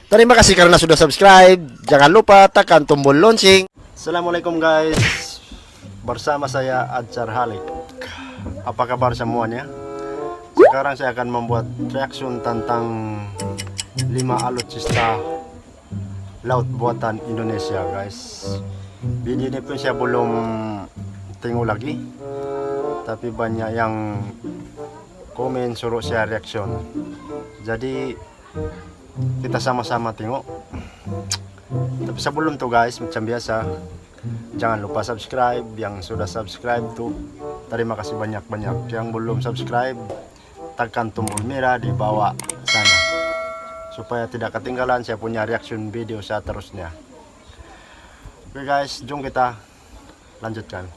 Terima kasih karena sudah subscribe. Jangan lupa tekan tombol lonceng. Assalamualaikum guys. Bersama saya Adjar Halik. Apa kabar semuanya? Sekarang saya akan membuat reaction tentang 5 alutsista laut buatan Indonesia guys. Video ini pun saya belum tengok lagi, tapi banyak yang komen suruh saya reaction. Jadi kita sama-sama tengok. Tapi sebelum tuh guys, macam biasa, jangan lupa subscribe. Yang sudah subscribe tuh terima kasih banyak-banyak. Yang belum subscribe, tekan tombol merah di bawah sana supaya tidak ketinggalan saya punya reaction video seterusnya. Oke guys, jom kita lanjutkan.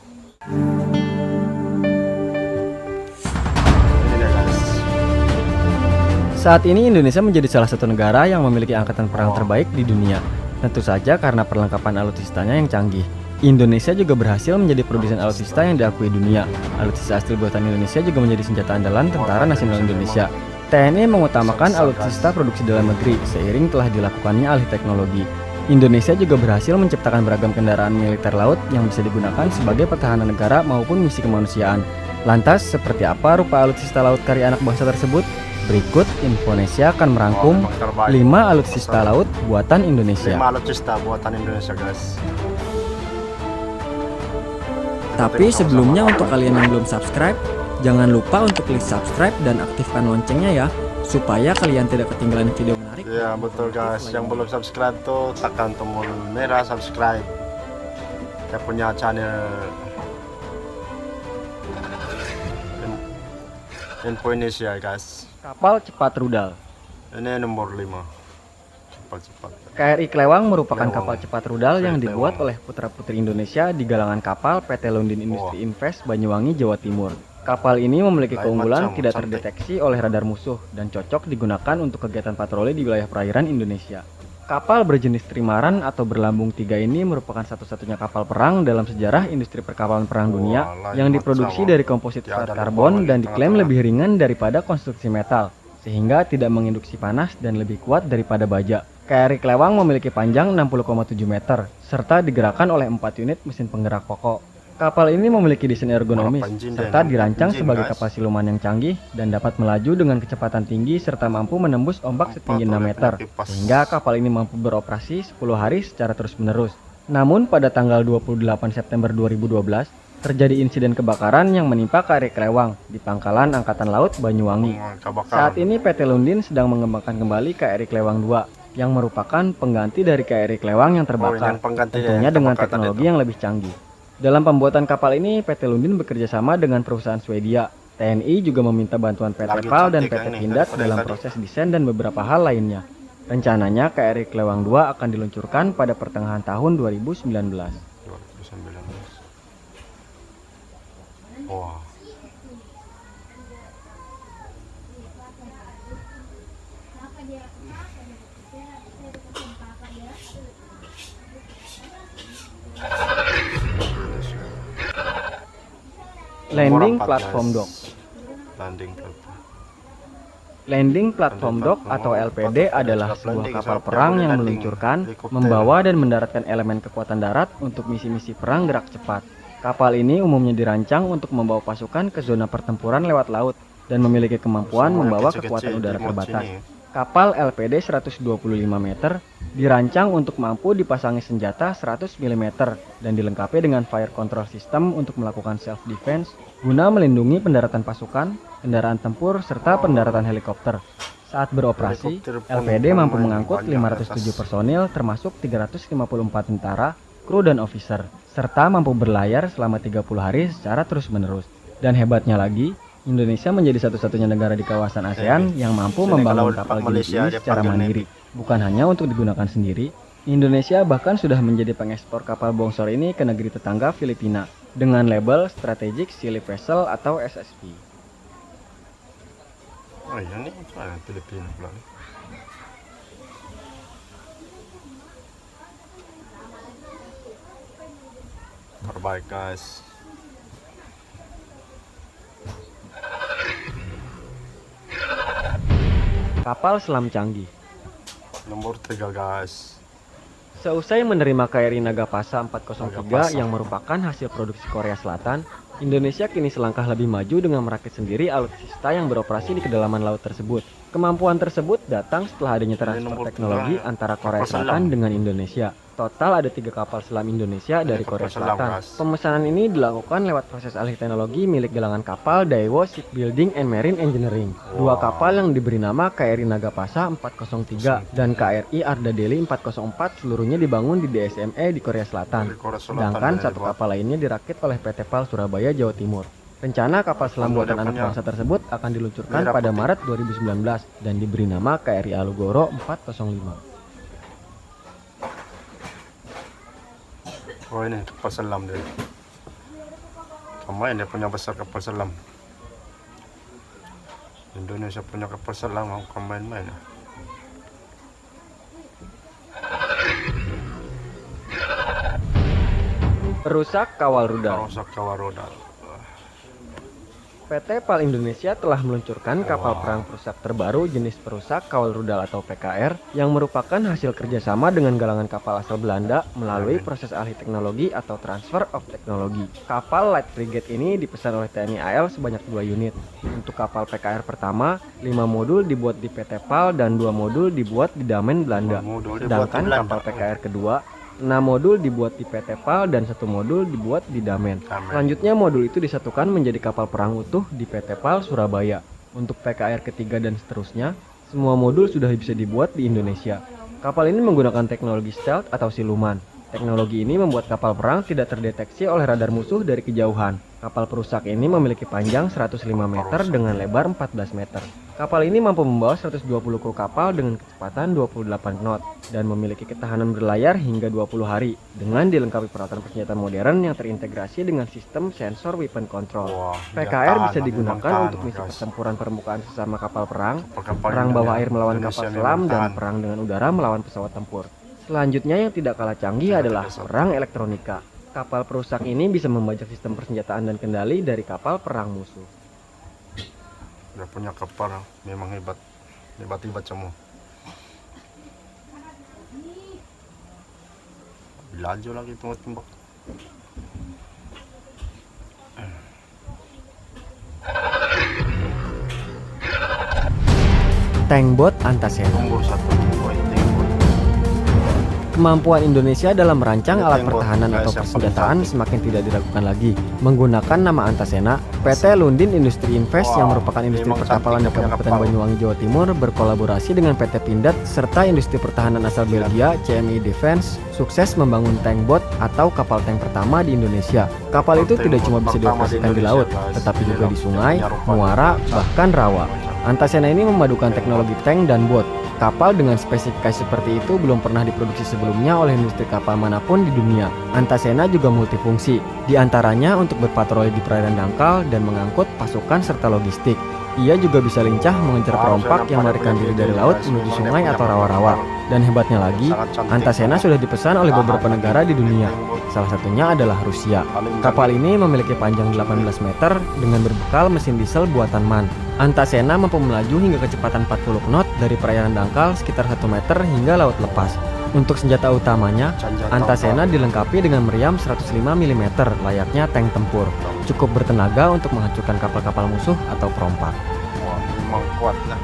Saat ini Indonesia menjadi salah satu negara yang memiliki angkatan perang terbaik di dunia. Tentu saja karena perlengkapan alutsistanya yang canggih. Indonesia juga berhasil menjadi produsen alutsista yang diakui dunia. Alutsista asli buatan Indonesia juga menjadi senjata andalan Tentara Nasional Indonesia. TNI mengutamakan alutsista produksi dalam negeri seiring telah dilakukannya alih teknologi. Indonesia juga berhasil menciptakan beragam kendaraan militer laut yang bisa digunakan sebagai pertahanan negara maupun misi kemanusiaan. Lantas, seperti apa rupa alutsista laut karya anak bangsa tersebut? Berikut Infonesia akan merangkum 5 alutsista laut buatan Indonesia. 5 alutsista buatan Indonesia guys. Tapi sebelumnya untuk kalian yang belum subscribe, jangan lupa untuk klik subscribe dan aktifkan loncengnya ya, supaya kalian tidak ketinggalan video menarik. Ya betul guys, yang belum subscribe tuh tekan tombol merah subscribe. Saya punya channel Infonesia guys. Kapal cepat rudal. Ini nomor 5. Cepat-cepat. KRI Klewang merupakan kapal cepat rudal yang dibuat oleh putra-putri Indonesia di galangan kapal PT Lundin Industri Invest Banyuwangi, Jawa Timur. Kapal ini memiliki keunggulan tidak terdeteksi oleh radar musuh dan cocok digunakan untuk kegiatan patroli di wilayah perairan Indonesia. Kapal berjenis trimaran atau berlambung 3 ini merupakan satu-satunya kapal perang dalam sejarah industri perkapalan perang dunia yang diproduksi dari komposit flat karbon dan diklaim lebih ringan daripada konstruksi metal, sehingga tidak menginduksi panas dan lebih kuat daripada baja. KRI Klewang memiliki panjang 60,7 meter, serta digerakkan oleh 4 unit mesin penggerak pokok. Kapal ini memiliki desain ergonomis, serta dirancang sebagai kapal siluman yang canggih dan dapat melaju dengan kecepatan tinggi serta mampu menembus ombak setinggi 6 meter, sehingga kapal ini mampu beroperasi 10 hari secara terus-menerus. Namun pada tanggal 28 September 2012, terjadi insiden kebakaran yang menimpa KRI Klewang di Pangkalan Angkatan Laut Banyuwangi. Saat ini PT Lundin sedang mengembangkan kembali KRI Klewang 2, yang merupakan pengganti dari KRI Klewang yang terbakar, tentunya dengan teknologi yang lebih canggih. Dalam pembuatan kapal ini, PT Lundin bekerja sama dengan perusahaan Swedia. TNI juga meminta bantuan PT PAL dan PT Pindad dalam proses desain dan beberapa hal lainnya. Rencananya KRI Klewang 2 akan diluncurkan pada pertengahan tahun 2019. Wah. Landing Platform Dock. Landing Platform Dock atau LPD adalah sebuah kapal perang yang meluncurkan, membawa dan mendaratkan elemen kekuatan darat untuk misi-misi perang gerak cepat. Kapal ini umumnya dirancang untuk membawa pasukan ke zona pertempuran lewat laut dan memiliki kemampuan membawa kekuatan udara terbatas. Kapal LPD 125 meter dirancang untuk mampu dipasangi senjata 100 mm dan dilengkapi dengan fire control system untuk melakukan self-defense guna melindungi pendaratan pasukan, kendaraan tempur, serta pendaratan helikopter. Saat beroperasi, LPD mampu mengangkut 507 personil termasuk 354 tentara, kru dan officer, serta mampu berlayar selama 30 hari secara terus-menerus. Dan hebatnya lagi, Indonesia menjadi satu-satunya negara di kawasan ASEAN yang mampu membangun kapal jenis ini secara mandiri. Bukan hanya untuk digunakan sendiri, Indonesia bahkan sudah menjadi pengekspor kapal bongsor ini ke negeri tetangga Filipina dengan label Strategic Sea Vessel atau SSV. Oh iya nih, Filipina pula nih. Terbaik guys. Kapal selam canggih. Nomor 3 guys. Seusai menerima KRI Nagapasa 403 Nagapasa. yang merupakan hasil produksi Korea Selatan, Indonesia kini selangkah lebih maju dengan merakit sendiri alutsista yang beroperasi di kedalaman laut tersebut. Kemampuan tersebut datang setelah adanya transfer nomor teknologi tiga, antara Korea kapal Selatan selam. dengan Indonesia. Total ada 3 kapal selam Indonesia dari kapal Korea selam, Selatan. guys. Pemesanan ini dilakukan lewat proses alih teknologi milik galangan kapal Daewoo Shipbuilding and Marine Engineering. Dua Wow. kapal yang diberi nama KRI Nagapasa 403 dan KRI Arda Deli 404 seluruhnya dibangun di DSME di Korea Selatan. Dari Korea Selatan Sedangkan dan satu dibuat. kapal lainnya dirakit oleh PT PAL Surabaya, Jawa Timur. Rencana kapal selam buatan anak bangsa tersebut akan diluncurkan Merah pada putih. Maret 2019 dan diberi nama KRI Alugoro 405. Oh ini kapal selam dia. Kemarin dia punya besar kapal selam. Indonesia punya kapal selam, mau main-main ya. Perusak kawal rudal. Rusak kawal rodal. PT PAL Indonesia telah meluncurkan kapal perang perusak terbaru jenis perusak kawal rudal atau PKR yang merupakan hasil kerjasama dengan galangan kapal asal Belanda melalui proses alih teknologi atau transfer of teknologi. Kapal Light Frigate ini dipesan oleh TNI AL sebanyak 2 unit. Untuk kapal PKR pertama, 5 modul dibuat di PT PAL dan 2 modul dibuat di Damen, Belanda. 5 modul dibuat di Sedangkan Belanda. kapal PKR kedua 6 modul dibuat di PT PAL dan 1 modul dibuat di Damen. Selanjutnya modul itu disatukan menjadi kapal perang utuh di PT PAL Surabaya. Untuk PKR ketiga dan seterusnya, semua modul sudah bisa dibuat di Indonesia. Kapal ini menggunakan teknologi stealth atau siluman. Teknologi ini membuat kapal perang tidak terdeteksi oleh radar musuh dari kejauhan. Kapal perusak ini memiliki panjang 105 meter dengan lebar 14 meter. Kapal ini mampu membawa 120 kru kapal dengan kecepatan 28 knot dan memiliki ketahanan berlayar hingga 20 hari dengan dilengkapi peralatan persenjataan modern yang terintegrasi dengan sistem sensor weapon control. Wah, PKR dia bisa tahan, digunakan memang untuk tahan, misi guys. pertempuran permukaan sesama kapal perang, Kapal perang bawah air melawan Indonesia kapal memang selam, dan tahan. perang dengan udara melawan pesawat tempur. Selanjutnya yang tidak kalah canggih adalah perang elektronika. Kapal perusak ini bisa membajak sistem persenjataan dan kendali dari kapal perang musuh. Dia punya kapal memang hebat. Hebat semua. Laju lagi tembak. Tankbot Antasena. Nomor 1 poin tembak. Kemampuan Indonesia dalam merancang Ya, alat Tankbot, pertahanan guys, atau yang persenjataan paling semakin tidak diragukan lagi. Menggunakan nama Antasena, PT Lundin Industri Invest yang Wow, merupakan industri memang perkapalan di cantik dia punya Kabupaten kapal. Banyuwangi, Jawa Timur berkolaborasi dengan PT Pindad serta industri pertahanan asal Belgia, CMI Defense, sukses membangun tankbot atau kapal tank pertama di Indonesia. Kapal itu tidak cuma bisa pertama di dioperasikan di Indonesia, laut, guys. tetapi Di juga di laut, sungai, punya rupa muara, yang bahkan rawa. Antasena ini memadukan teknologi tank dan bot. Kapal dengan spesifikasi seperti itu belum pernah diproduksi sebelumnya oleh industri kapal manapun di dunia. Antasena juga multifungsi, di antaranya untuk berpatroli di perairan dangkal dan mengangkut pasukan serta logistik. Ia juga bisa lincah mengejar perompak yang melarikan diri dari laut menuju sungai atau rawa-rawa. Dan hebatnya lagi, Antasena sudah dipesan oleh beberapa negara di dunia. Salah satunya adalah Rusia. Kapal ini memiliki panjang 18 meter dengan berbekal mesin diesel buatan MAN. Antasena mampu melaju hingga kecepatan 40 knot dari perairan dangkal sekitar 1 meter hingga laut lepas. Untuk senjata utamanya, Antasena dilengkapi dengan meriam 105 mm layaknya tank tempur. Cukup bertenaga untuk menghancurkan kapal-kapal musuh atau perompak. Wah, memang kuat lah.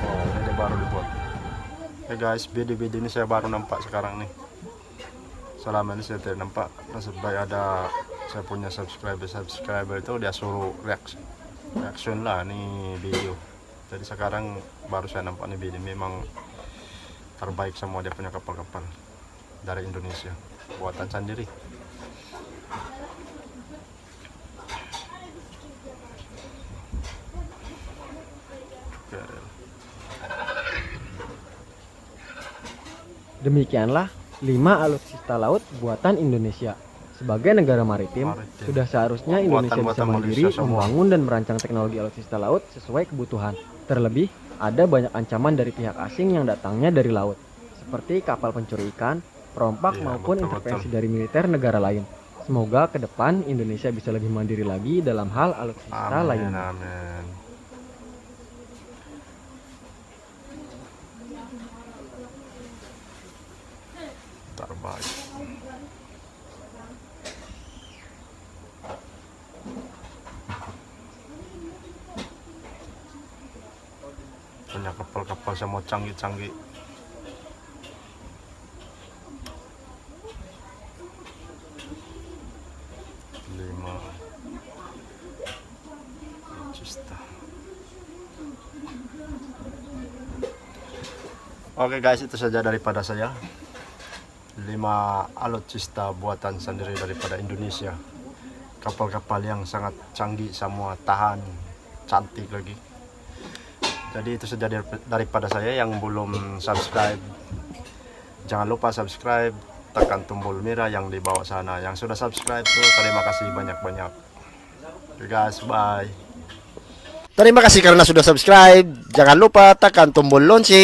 Oh, ini dia baru dibuat. Oke guys, video-video ini saya baru nampak sekarang nih. Selama ini saya tidak nampak. Nasib baik ada saya punya subscriber itu dia suruh reaction lah nih video. Jadi sekarang baru saya nampak nih video. Memang terbaik semua dia punya kapal-kapal dari Indonesia buatan sendiri. Oke. Demikianlah 5 alutsista laut buatan Indonesia. Sebagai negara maritim, sudah seharusnya Indonesia bisa Buatan-buatan mandiri Malaysia semua. membangun dan merancang teknologi alutsista laut sesuai kebutuhan. Terlebih, ada banyak ancaman dari pihak asing yang datangnya dari laut, seperti kapal pencuri ikan, perompak Iya, maupun betul-betul. intervensi dari militer negara lain. Semoga ke depan Indonesia bisa lebih mandiri lagi dalam hal alutsista Amin, lainnya. amin. Terbaik. Punya kapal-kapal semua canggih-canggih. Lima alutsista. Oke guys, itu saja daripada saya. 5 alutsista buatan sendiri daripada Indonesia. Kapal-kapal yang sangat canggih, semua tahan, cantik lagi. Jadi itu saja daripada saya. Yang belum subscribe, jangan lupa subscribe, tekan tombol merah yang di bawah sana. Yang sudah subscribe tuh terima kasih banyak-banyak. Oke guys, bye. Terima kasih karena sudah subscribe. Jangan lupa tekan tombol lonceng.